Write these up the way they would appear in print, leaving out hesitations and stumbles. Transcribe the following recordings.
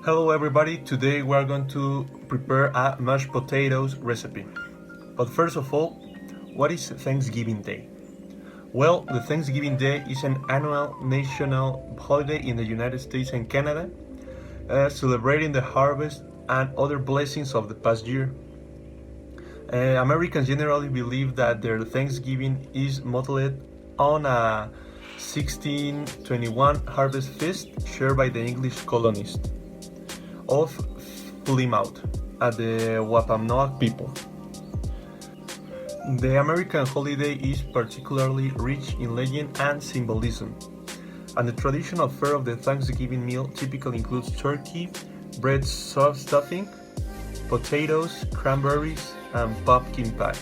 Hello everybody, today we are going to prepare a mashed potatoes recipe. But first of all, what is Thanksgiving Day? Well, the Thanksgiving Day is an annual national holiday in the United States and Canada, celebrating the harvest and other blessings of the past year. Americans generally believe that their Thanksgiving is modeled on a 1621 harvest feast shared by the English colonists of Plymouth at the Wampanoag people. The American holiday is particularly rich in legend and symbolism, and the traditional fare of the Thanksgiving meal typically includes turkey, bread stuffing, potatoes, cranberries, and pumpkin pie.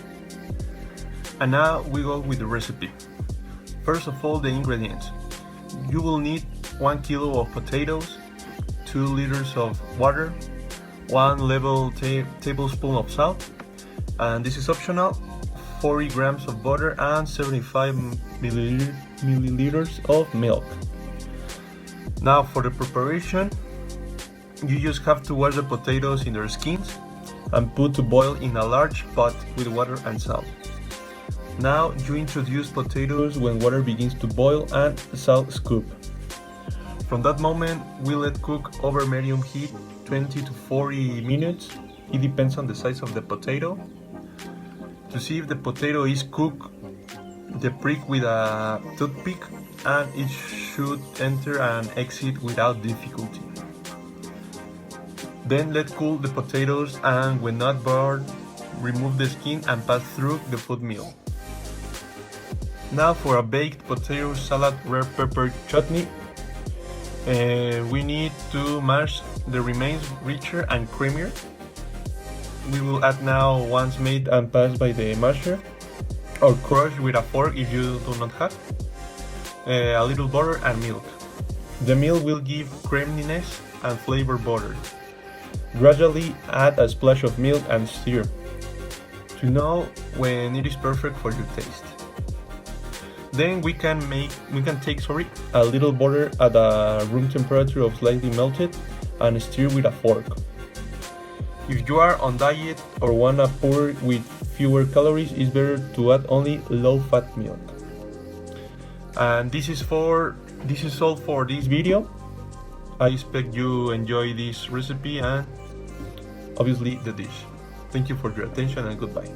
And now we go with the recipe. First of all, the ingredients. You will need 1 kilo of potatoes, 2 liters of water, 1 level tablespoon of salt, and this is optional, 40 grams of butter, and 75 milliliters of milk. Now for the preparation, you just have to wash the potatoes in their skins and put to boil in a large pot with water and salt. Now you introduce potatoes when water begins to boil and salt scoop. From that moment, we let cook over medium heat 20 to 40 minutes. It depends on the size of the potato. To see if the potato is cooked, the prick with a toothpick and it should enter and exit without difficulty. Then let cool the potatoes, and when not burned, remove the skin and pass through the food mill. Now for a baked potato salad red pepper chutney. We need to mash the remains richer and creamier. We will add now once made and passed by the masher, or crush with a fork if you do not have, a little butter and milk. The milk will give creaminess and flavor butter. Gradually add a splash of milk and stir to know when it is perfect for your taste. Then we can take a little butter at a room temperature of slightly melted and stir with a fork. If you are on diet or wanna pour with fewer calories, it's better to add only low-fat milk. And this is all for this video. I expect you enjoy this recipe and obviously the dish. Thank you for your attention and goodbye.